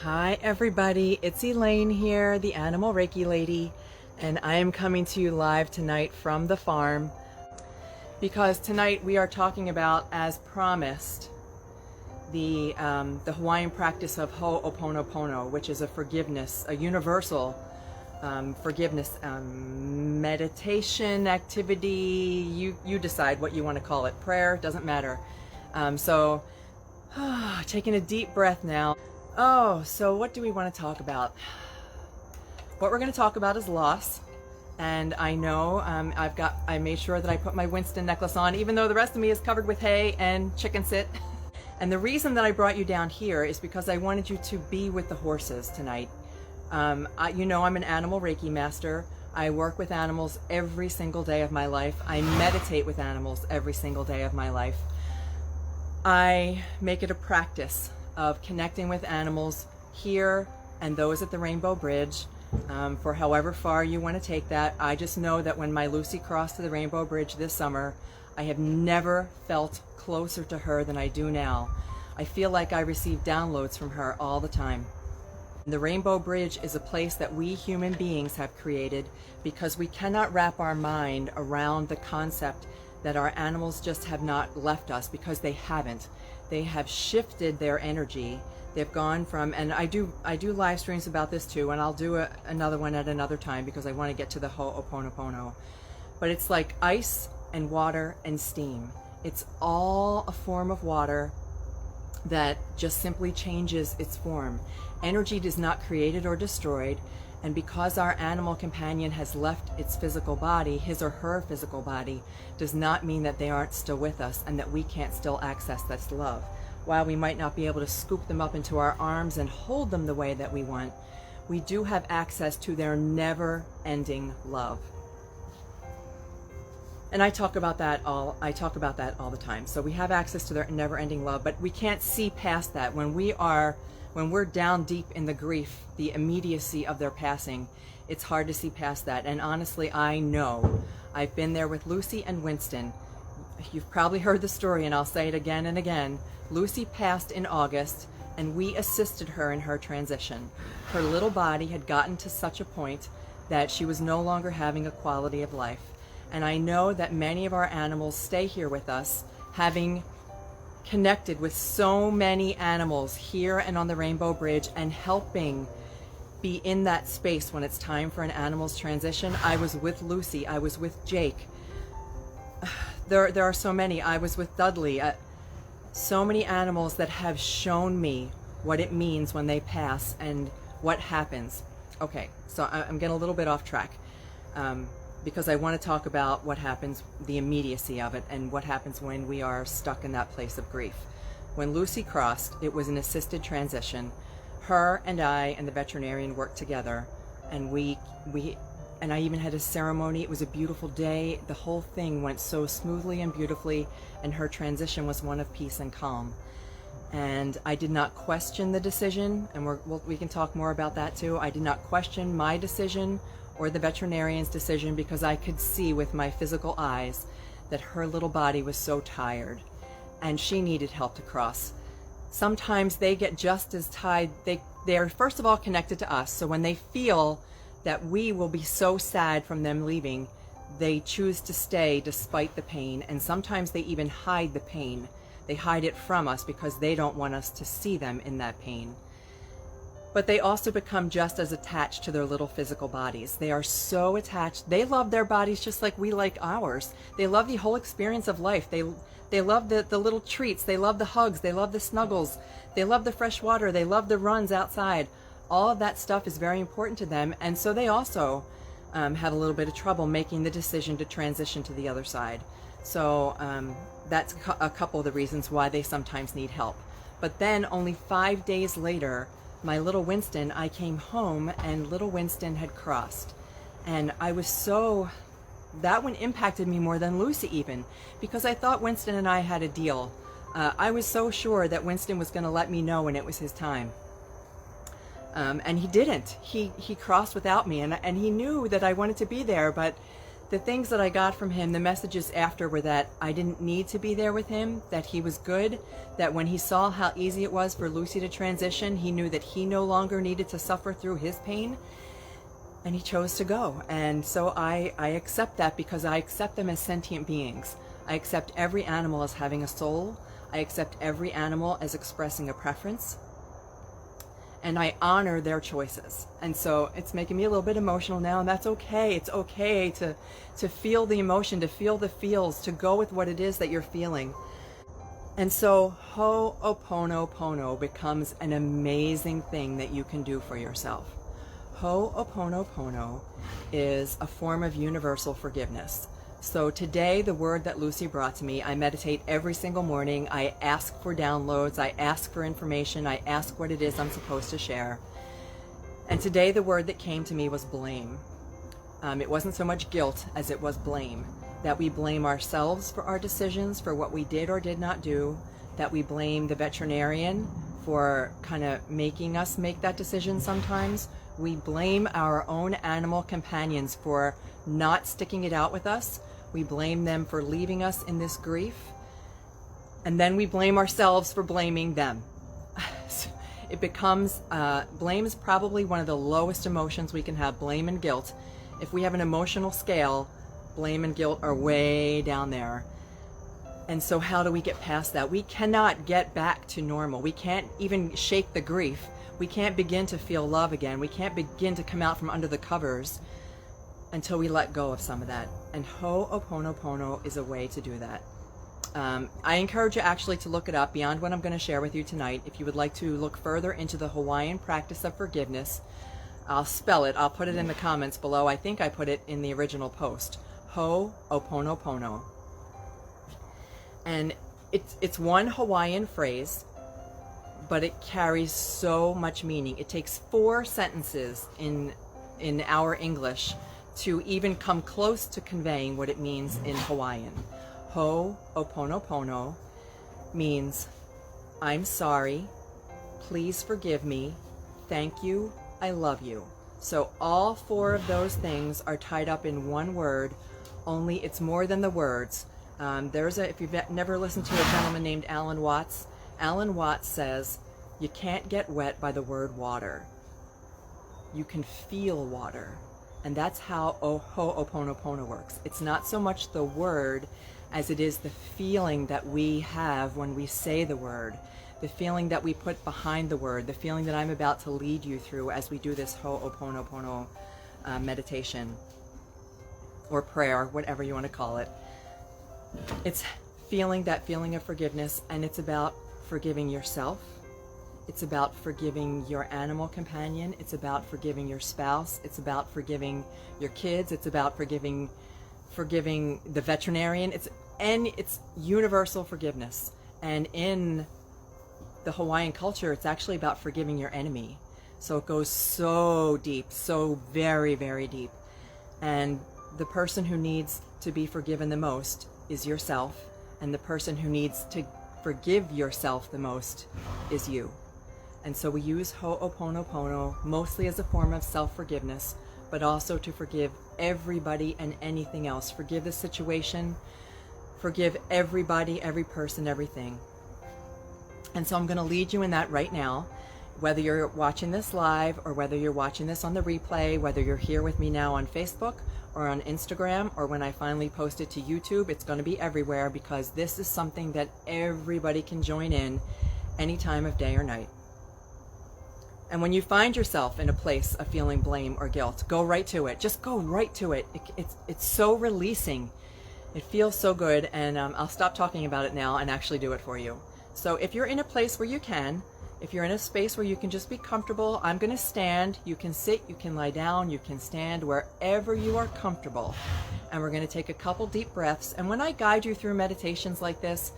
Hi everybody, it's Elaine here, the Animal Reiki Lady, and I am coming to you live tonight from the farm because tonight we are talking about, as promised, the Hawaiian practice of Ho'oponopono, which is a forgiveness, a universal forgiveness meditation activity. You decide what you want to call it. Prayer, doesn't matter. Taking a deep breath now. So what do we want to talk about? What we're going to talk about is loss. And I know I made sure that I put my Winston necklace on, even though the rest of me is covered with hay and chicken sit. And the reason that I brought you down here is because I wanted you to be with the horses tonight. You know, I'm an animal Reiki master. I work with animals every single day of my life. I meditate with animals every single day of my life. I make it a practice of connecting with animals here and those at the Rainbow Bridge, for however far you want to take that. I just know that when my Lucy crossed to the Rainbow Bridge this summer, I have never felt closer to her than I do now. I feel like I receive downloads from her all the time. The Rainbow Bridge is a place that we human beings have created because we cannot wrap our mind around the concept that our animals just have not left us, because they haven't. They have shifted their energy. They've gone from, and I do live streams about this too, and I'll do another one at another time because I want to get to the Ho'oponopono. But it's like ice and water and steam. It's all a form of water that just simply changes its form. Energy is not created or destroyed, and because our animal companion has left its physical body, his or her physical body, does not mean that they aren't still with us and that we can't still access this love. While we might not be able to scoop them up into our arms and hold them the way that we want, we do have access to their never-ending love. And I talk about that all the time. So we have access to their never-ending love, but we can't see past that. When we're down deep in the grief, the immediacy of their passing, it's hard to see past that. And honestly, I know. I've been there with Lucy and Winston. You've probably heard the story, and I'll say it again and again. Lucy passed in August, and we assisted her in her transition. Her little body had gotten to such a point that she was no longer having a quality of life. And I know that many of our animals stay here with us, having connected with so many animals here and on the Rainbow Bridge, and helping be in that space when it's time for an animal's transition. I was with Lucy. I was with Jake. There are so many. I was with Dudley. So many animals that have shown me what it means when they pass and what happens. Okay, so I'm getting a little bit off track. Because I want to talk about what happens, the immediacy of it, and what happens when we are stuck in that place of grief. When Lucy crossed, it was an assisted transition. Her and I and the veterinarian worked together, and I even had a ceremony. It was a beautiful day. The whole thing went so smoothly and beautifully, and her transition was one of peace and calm. And I did not question the decision, and we can talk more about that too. I did not question my decision or the veterinarian's decision, because I could see with my physical eyes that her little body was so tired and she needed help to cross. Sometimes they get just as tired. They are first of all connected to us, so when they feel that we will be so sad from them leaving, they choose to stay despite the pain, and sometimes they even hide the pain. They hide it from us because they don't want us to see them in that pain. But they also become just as attached to their little physical bodies. They are so attached. They love their bodies just like we like ours. They love the whole experience of life. They love the little treats. They love the hugs. They love the snuggles. They love the fresh water. They love the runs outside. All of that stuff is very important to them. And so they also have a little bit of trouble making the decision to transition to the other side. So that's a couple of the reasons why they sometimes need help. But then only 5 days later, my little Winston, I came home and little Winston had crossed. And that one impacted me more than Lucy even, because I thought Winston and I had a deal. I was so sure that Winston was going to let me know when it was his time. And he didn't. He crossed without me, and he knew that I wanted to be there, but the things that I got from him, the messages after, were that I didn't need to be there with him, that he was good, that when he saw how easy it was for Lucy to transition, he knew that he no longer needed to suffer through his pain, and he chose to go. And so I accept that, because I accept them as sentient beings. I accept every animal as having a soul. I accept every animal as expressing a preference. And I honor their choices. And so it's making me a little bit emotional now, and that's okay. It's okay to feel the emotion, to feel the feels, to go with what it is that you're feeling. And so Ho'oponopono becomes an amazing thing that you can do for yourself. Ho'oponopono is a form of universal forgiveness. So today, the word that Lucy brought to me, I meditate every single morning. I ask for downloads. I ask for information. I ask what it is I'm supposed to share. And today, the word that came to me was blame. It wasn't so much guilt as it was blame. That we blame ourselves for our decisions, for what we did or did not do. That we blame the veterinarian for kind of making us make that decision sometimes. We blame our own animal companions for not sticking it out with us. We blame them for leaving us in this grief. And then we blame ourselves for blaming them. It becomes, blame is probably one of the lowest emotions we can have, blame and guilt. If we have an emotional scale, blame and guilt are way down there. And so how do we get past that? We cannot get back to normal. We can't even shake the grief. We can't begin to feel love again. We can't begin to come out from under the covers until we let go of some of that. And Ho'oponopono is a way to do that. I encourage you actually to look it up beyond what I'm going to share with you tonight. If you would like to look further into the Hawaiian practice of forgiveness, I'll spell it. I'll put it in the comments below. I think I put it in the original post. Ho'oponopono. And it's one Hawaiian phrase, but it carries so much meaning. It takes 4 sentences in our English to even come close to conveying what it means in Hawaiian. Ho'oponopono means, I'm sorry, please forgive me, thank you, I love you. So all 4 of those things are tied up in one word, only it's more than the words. If you've never listened to a gentleman named Alan Watts says, you can't get wet by the word water. You can feel water. And that's how Ho'oponopono works. It's not so much the word as it is the feeling that we have when we say the word, the feeling that we put behind the word, the feeling that I'm about to lead you through as we do this Ho'oponopono meditation or prayer, whatever you want to call it. It's feeling that feeling of forgiveness, and it's about forgiving yourself. It's about forgiving your animal companion. It's about forgiving your spouse. It's about forgiving your kids. It's about forgiving the veterinarian. It's universal forgiveness. And in the Hawaiian culture, it's actually about forgiving your enemy. So it goes so deep, so very, very deep. And the person who needs to be forgiven the most is yourself, and the person who needs to forgive yourself the most is you. And so we use Ho'oponopono mostly as a form of self-forgiveness, but also to forgive everybody and anything else. Forgive the situation, forgive everybody, every person, everything. And so I'm going to lead you in that right now, whether you're watching this live or whether you're watching this on the replay, whether you're here with me now on Facebook or on Instagram, or when I finally post it to YouTube. It's going to be everywhere, because this is something that everybody can join in any time of day or night. And when you find yourself in a place of feeling blame or guilt, go right to it. Just go right to it. It's so releasing. It feels so good. And I'll stop talking about it now and actually do it for you. So if you're in a place where you can, if you're in a space where you can just be comfortable, I'm going to stand. You can sit, you can lie down, you can stand, wherever you are comfortable. And we're going to take a couple deep breaths. And when I guide you through meditations like this,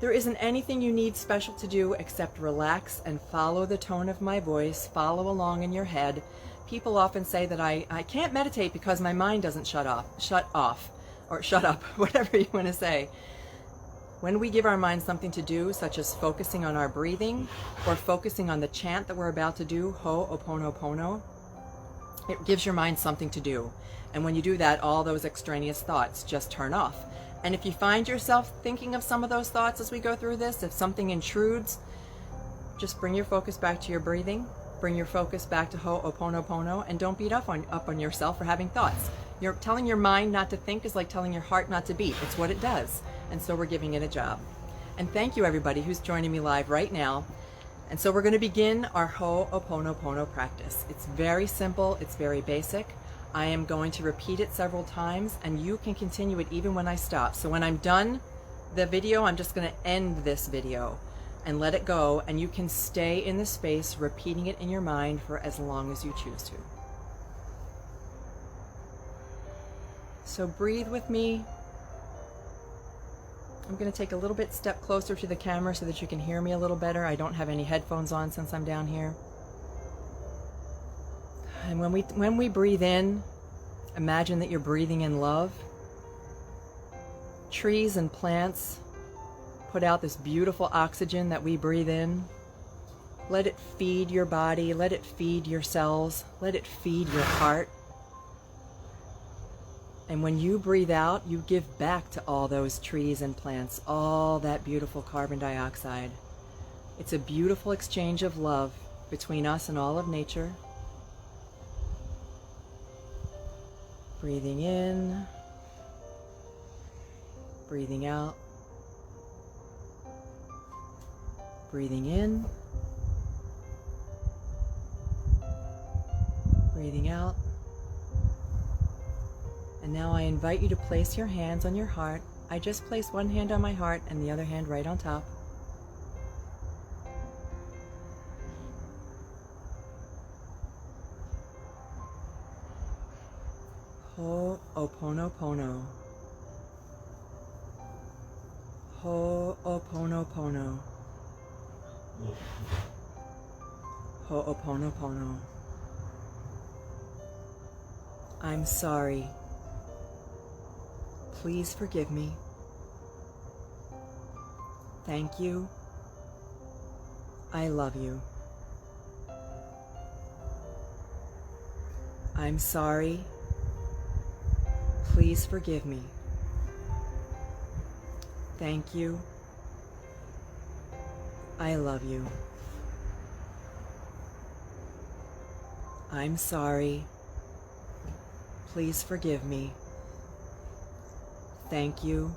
there isn't anything you need special to do except relax and follow the tone of my voice, follow along in your head. People often say that I can't meditate because my mind doesn't shut up, whatever you want to say. When we give our mind something to do, such as focusing on our breathing or focusing on the chant that we're about to do, Ho'oponopono, It gives your mind something to do. And when you do that, all those extraneous thoughts just turn off. And if you find yourself thinking of some of those thoughts as we go through this, if something intrudes, just bring your focus back to your breathing. Bring your focus back to Ho'oponopono, and don't beat up on yourself for having thoughts. You're telling your mind not to think is like telling your heart not to beat. It's what it does. And so we're giving it a job. And thank you everybody who's joining me live right now. And so we're going to begin our Ho'oponopono practice. It's very simple. It's very basic. I am going to repeat it several times, and you can continue it even when I stop. So when I'm done the video, I'm just going to end this video and let it go, and you can stay in the space repeating it in your mind for as long as you choose to. So breathe with me. I'm going to take a little bit step closer to the camera so that you can hear me a little better. I don't have any headphones on since I'm down here. And when we breathe in, imagine that you're breathing in love. Trees and plants put out this beautiful oxygen that we breathe in. Let it feed your body, let it feed your cells, let it feed your heart. And when you breathe out, you give back to all those trees and plants all that beautiful carbon dioxide. It's a beautiful exchange of love between us and all of nature. Breathing in, breathing out. Breathing in, breathing out. And now I invite you to place your hands on your heart. I just place one hand on my heart and the other hand right on top. Ho'oponopono. Ho'oponopono. Ho'oponopono. I'm sorry. Please forgive me. Thank you. I love you. I'm sorry. Please forgive me. Thank you. I love you. I'm sorry. Please forgive me. Thank you.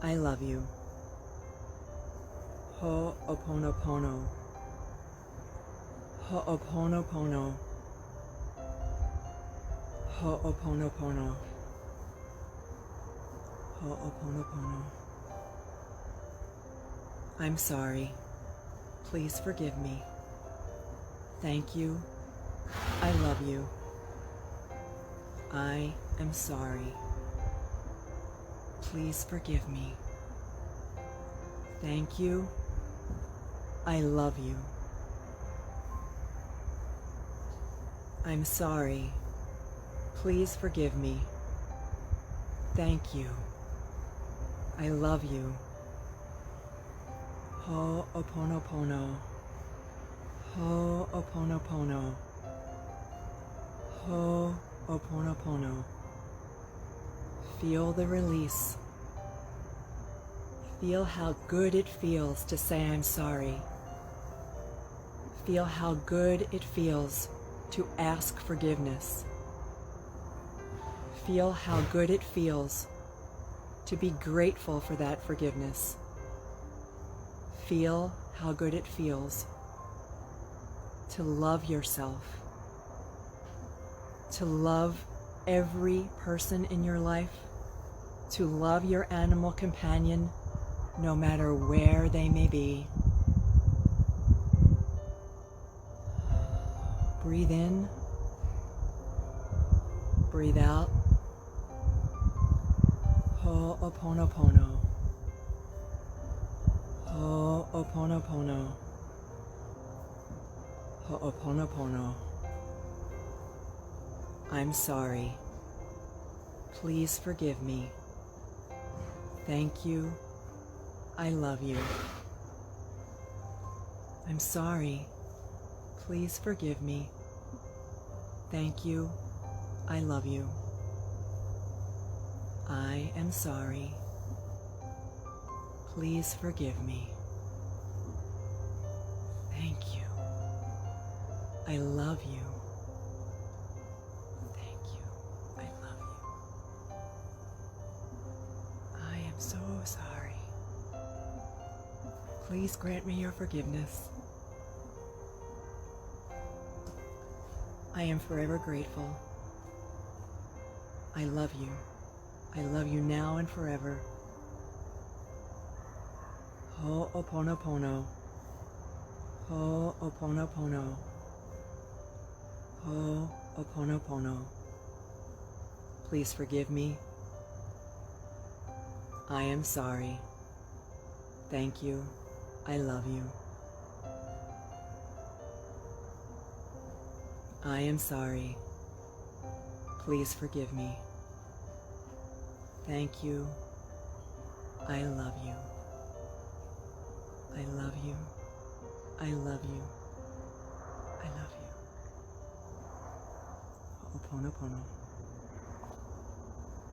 I love you. Ho'oponopono. Ho'oponopono. Ho'oponopono. Ho'oponopono. I'm sorry. Please forgive me. Thank you. I love you. I am sorry. Please forgive me. Thank you. I love you. I'm sorry. Please forgive me. Thank you. I love you. Ho'oponopono. Ho'oponopono. Ho'oponopono. Feel the release. Feel how good it feels to say I'm sorry. Feel how good it feels to ask forgiveness. Feel how good it feels to be grateful for that forgiveness. Feel how good it feels to love yourself, to love every person in your life, to love your animal companion no matter where they may be. Breathe in, breathe out. Ho'oponopono. Ho'oponopono. Ho'oponopono. I'm sorry. Please forgive me. Thank you. I love you. I'm sorry. Please forgive me. Thank you. I love you. I am sorry. Please forgive me. Thank you. I love you. Thank you. I love you. I am so sorry. Please grant me your forgiveness. I am forever grateful. I love you. I love you now and forever. Ho'oponopono. Ho'oponopono. Ho'oponopono. Please forgive me. I am sorry. Thank you. I love you. I am sorry. Please forgive me. Thank you. I love you. I love you. I love you. I love you. Ho'oponopono.